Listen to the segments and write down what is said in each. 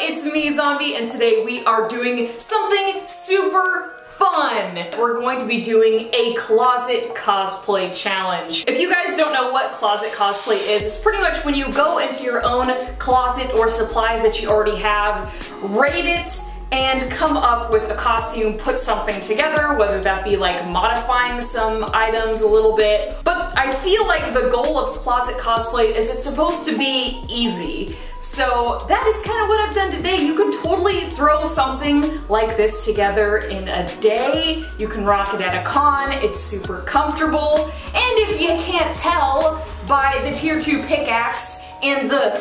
it's me, Zombie, and today we are doing something super fun. We're going to be doing a closet cosplay challenge. If you guys don't know what closet cosplay is, it's pretty much when you go into your own closet or supplies that you already have, rate it, and come up with a costume, put something together, whether that be like modifying some items a little bit. But I feel like the goal of closet cosplay is it's supposed to be easy. So that is kind of what I've done today. You can totally throw something like this together in a day. You can rock it at a con, it's super comfortable. And if you can't tell by the tier 2 pickaxe and the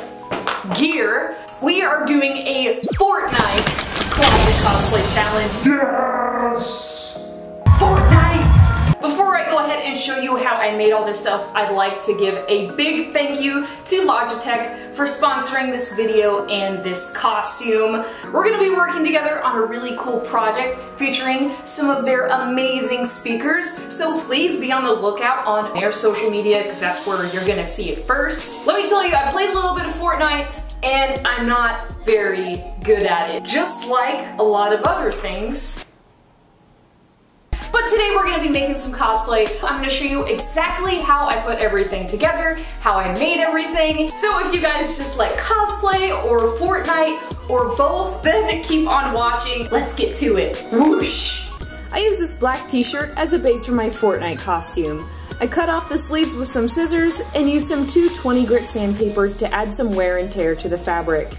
gear, we are doing a Fortnite closet cosplay challenge. Yes! Fortnite! Before I go ahead and show you how I made all this stuff, I'd like to give a big thank you to Logitech for sponsoring this video and this costume. We're going to be working together on a really cool project featuring some of their amazing speakers, so please be on the lookout on their social media because that's where you're going to see it first. Let me tell you, I played a little bit of Fortnite and I'm not very good at it, just like a lot of other things. But today we're going to be making some cosplay. I'm going to show you exactly how I put everything together, how I made everything. So if you guys just like cosplay or Fortnite or both, then keep on watching. Let's get to it. Whoosh! I use this black t-shirt as a base for my Fortnite costume. I cut off the sleeves with some scissors and used some 220 grit sandpaper to add some wear and tear to the fabric.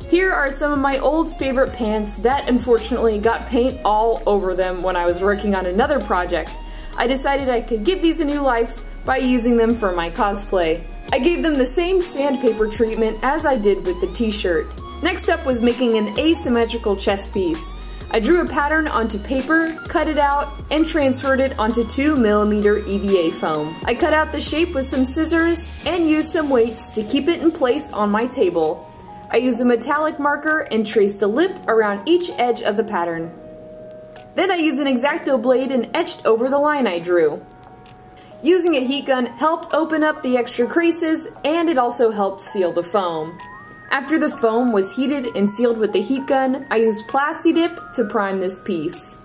Here are some of my old favorite pants that unfortunately got paint all over them when I was working on another project. I decided I could give these a new life by using them for my cosplay. I gave them the same sandpaper treatment as I did with the t-shirt. Next up was making an asymmetrical chest piece. I drew a pattern onto paper, cut it out, and transferred it onto 2mm EVA foam. I cut out the shape with some scissors and used some weights to keep it in place on my table. I used a metallic marker and traced a lip around each edge of the pattern. Then I used an X-Acto blade and etched over the line I drew. Using a heat gun helped open up the extra creases, and it also helped seal the foam. After the foam was heated and sealed with the heat gun, I used Plasti Dip to prime this piece.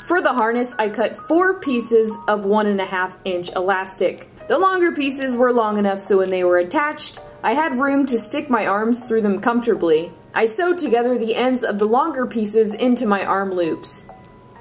For the harness, I cut 4 pieces of 1.5 inch elastic. The longer pieces were long enough so when they were attached, I had room to stick my arms through them comfortably. I sewed together the ends of the longer pieces into my arm loops.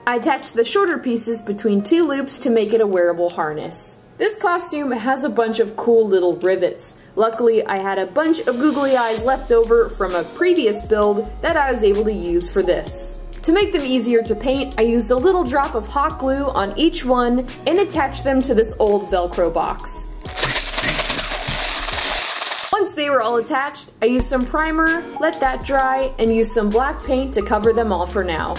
I attached the shorter pieces between 2 loops to make it a wearable harness. This costume has a bunch of cool little rivets. Luckily, I had a bunch of googly eyes left over from a previous build that I was able to use for this. To make them easier to paint, I used a little drop of hot glue on each one and attached them to this old Velcro box. Once they were all attached, I used some primer, let that dry, and used some black paint to cover them all for now.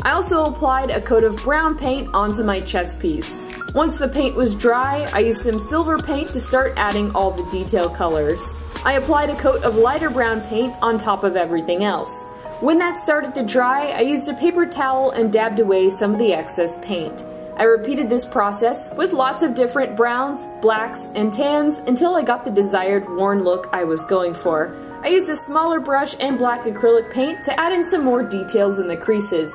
I also applied a coat of brown paint onto my chest piece. Once the paint was dry, I used some silver paint to start adding all the detail colors. I applied a coat of lighter brown paint on top of everything else. When that started to dry, I used a paper towel and dabbed away some of the excess paint. I repeated this process with lots of different browns, blacks, and tans until I got the desired worn look I was going for. I used a smaller brush and black acrylic paint to add in some more details in the creases.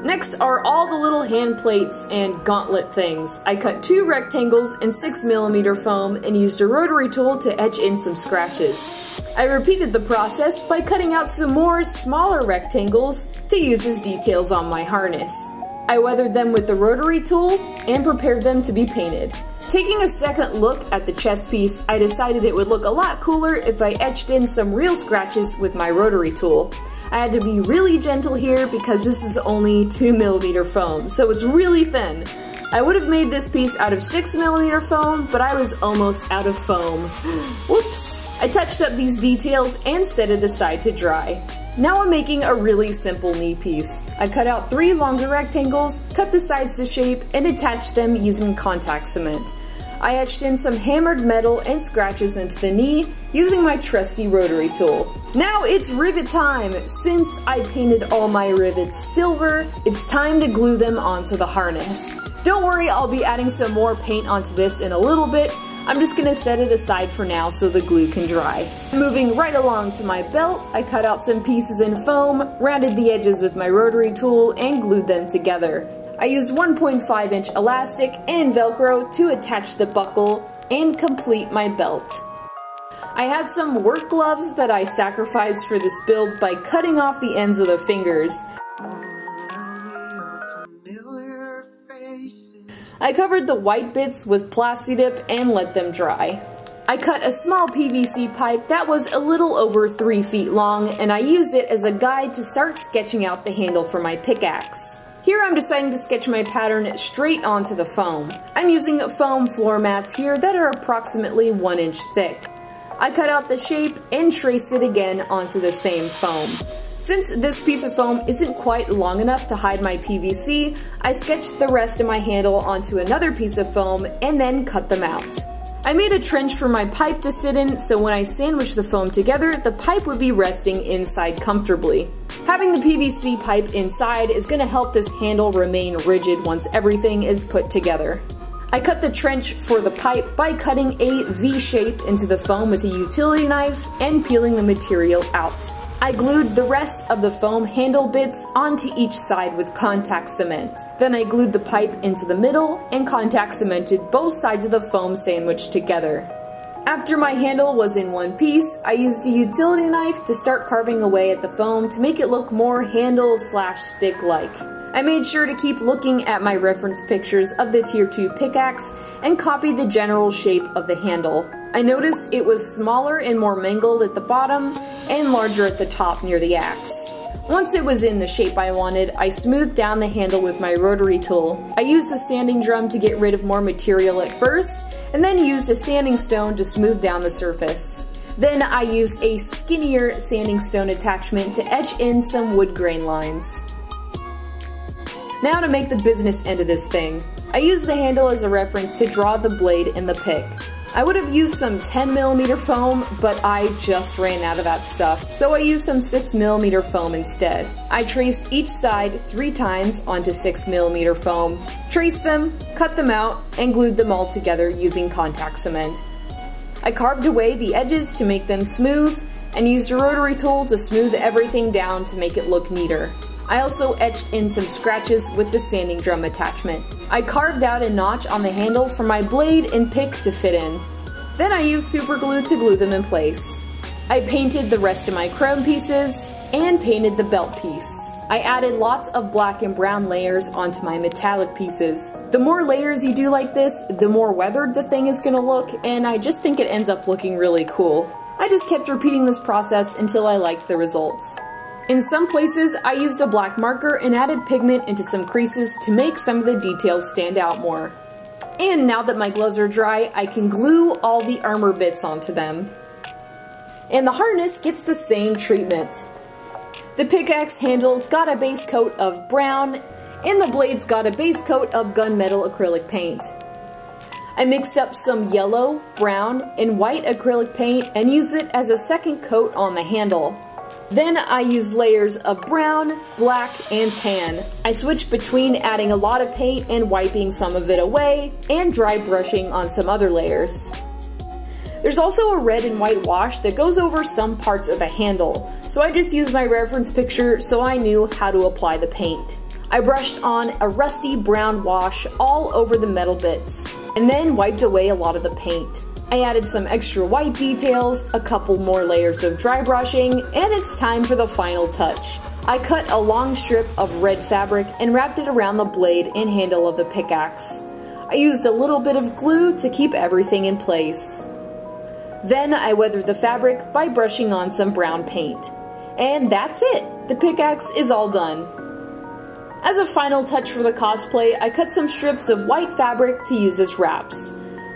Next are all the little hand plates and gauntlet things. I cut 2 rectangles in 6mm foam and used a rotary tool to etch in some scratches. I repeated the process by cutting out some more smaller rectangles to use as details on my harness. I weathered them with the rotary tool and prepared them to be painted. Taking a second look at the chest piece, I decided it would look a lot cooler if I etched in some real scratches with my rotary tool. I had to be really gentle here because this is only 2mm foam, so it's really thin. I would have made this piece out of 6mm foam, but I was almost out of foam. Whoops! I touched up these details and set it aside to dry. Now I'm making a really simple knee piece. I cut out 3 longer rectangles, cut the sides to shape, and attached them using contact cement. I etched in some hammered metal and scratches into the knee using my trusty rotary tool. Now it's rivet time! Since I painted all my rivets silver, it's time to glue them onto the harness. Don't worry, I'll be adding some more paint onto this in a little bit. I'm just gonna set it aside for now so the glue can dry. Moving right along to my belt, I cut out some pieces in foam, rounded the edges with my rotary tool, and glued them together. I used 1.5 inch elastic and Velcro to attach the buckle and complete my belt. I had some work gloves that I sacrificed for this build by cutting off the ends of the fingers. I covered the white bits with Plasti Dip and let them dry. I cut a small PVC pipe that was a little over 3 feet long, and I used it as a guide to start sketching out the handle for my pickaxe. Here I'm deciding to sketch my pattern straight onto the foam. I'm using foam floor mats here that are approximately 1 inch thick. I cut out the shape and traced it again onto the same foam. Since this piece of foam isn't quite long enough to hide my PVC, I sketched the rest of my handle onto another piece of foam and then cut them out. I made a trench for my pipe to sit in, so when I sandwiched the foam together, the pipe would be resting inside comfortably. Having the PVC pipe inside is going to help this handle remain rigid once everything is put together. I cut the trench for the pipe by cutting a V shape into the foam with a utility knife and peeling the material out. I glued the rest of the foam handle bits onto each side with contact cement. Then I glued the pipe into the middle and contact cemented both sides of the foam sandwich together. After my handle was in one piece, I used a utility knife to start carving away at the foam to make it look more handle/stick-like. I made sure to keep looking at my reference pictures of the Tier 2 pickaxe and copied the general shape of the handle. I noticed it was smaller and more mangled at the bottom and larger at the top near the axe. Once it was in the shape I wanted, I smoothed down the handle with my rotary tool. I used the sanding drum to get rid of more material at first, and then used a sanding stone to smooth down the surface. Then I used a skinnier sanding stone attachment to etch in some wood grain lines. Now to make the business end of this thing. I used the handle as a reference to draw the blade and the pick. I would have used some 10mm foam, but I just ran out of that stuff, so I used some 6mm foam instead. I traced each side 3 times onto 6mm foam, traced them, cut them out, and glued them all together using contact cement. I carved away the edges to make them smooth, and used a rotary tool to smooth everything down to make it look neater. I also etched in some scratches with the sanding drum attachment. I carved out a notch on the handle for my blade and pick to fit in. Then I used super glue to glue them in place. I painted the rest of my chrome pieces and painted the belt piece. I added lots of black and brown layers onto my metallic pieces. The more layers you do like this, the more weathered the thing is gonna look, and I just think it ends up looking really cool. I just kept repeating this process until I liked the results. In some places, I used a black marker and added pigment into some creases to make some of the details stand out more. And now that my gloves are dry, I can glue all the armor bits onto them. And the harness gets the same treatment. The pickaxe handle got a base coat of brown, and the blades got a base coat of gunmetal acrylic paint. I mixed up some yellow, brown, and white acrylic paint and used it as a second coat on the handle. Then I used layers of brown, black, and tan. I switched between adding a lot of paint and wiping some of it away, and dry brushing on some other layers. There's also a red and white wash that goes over some parts of the handle, so I just used my reference picture so I knew how to apply the paint. I brushed on a rusty brown wash all over the metal bits, and then wiped away a lot of the paint. I added some extra white details, a couple more layers of dry brushing, and it's time for the final touch. I cut a long strip of red fabric and wrapped it around the blade and handle of the pickaxe. I used a little bit of glue to keep everything in place. Then I weathered the fabric by brushing on some brown paint. And that's it! The pickaxe is all done. As a final touch for the cosplay, I cut some strips of white fabric to use as wraps.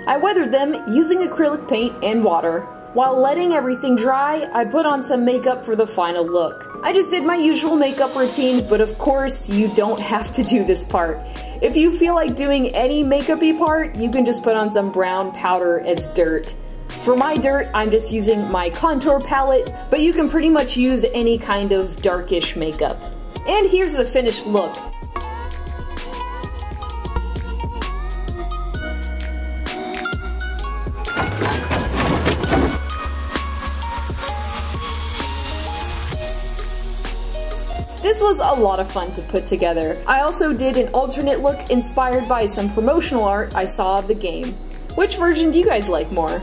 I weathered them using acrylic paint and water. While letting everything dry, I put on some makeup for the final look. I just did my usual makeup routine, but of course, you don't have to do this part. If you feel like doing any makeup-y part, you can just put on some brown powder as dirt. For my dirt, I'm just using my contour palette, but you can pretty much use any kind of darkish makeup. And here's the finished look. This was a lot of fun to put together. I also did an alternate look inspired by some promotional art I saw of the game. Which version do you guys like more?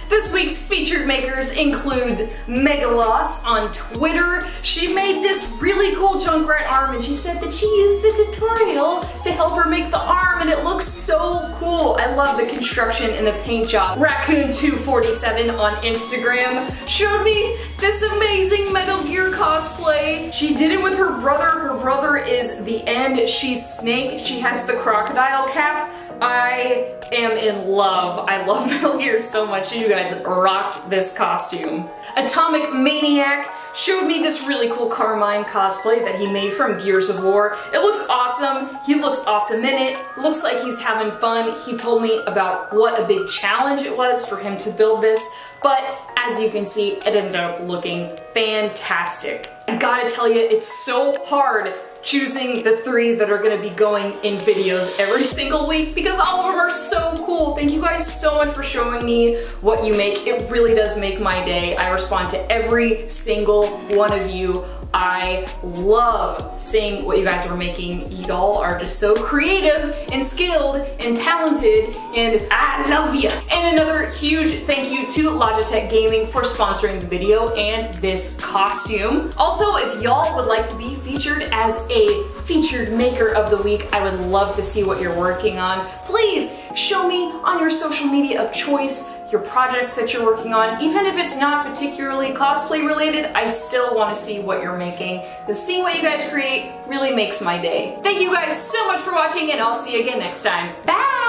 This week's featured makers include Megaloss on Twitter. She made this really cool Junkrat arm and she said that she used the tutorial to help her make the arm and it looks so cool. I love the construction and the paint job. Raccoon247 on Instagram showed me this amazing Metal Gear cosplay. She did it with her brother. Her brother is the End. She's Snake. She has the crocodile cap. I am in love. I love Metal Gear so much. You guys rocked this costume. Atomic Maniac showed me this really cool Carmine cosplay that he made from Gears of War. It looks awesome. He looks awesome in it. Looks like he's having fun. He told me about what a big challenge it was for him to build this, but as you can see, it ended up looking fantastic. I gotta tell you, it's so hard choosing the 3 that are gonna be going in videos every single week because all of them are so cool. Thank you guys so much for showing me what you make. It really does make my day. I respond to every single one of you. I love seeing what you guys are making. Y'all are just so creative and skilled and talented and I love you. And another huge thank you to Logitech Gaming for sponsoring the video and this costume. Also, if y'all would like to be featured as a featured maker of the week, I would love to see what you're working on. Please show me on your social media of choice your projects that you're working on. Even if it's not particularly cosplay related, I still want to see what you're making. Because seeing what you guys create really makes my day. Thank you guys so much for watching and I'll see you again next time. Bye!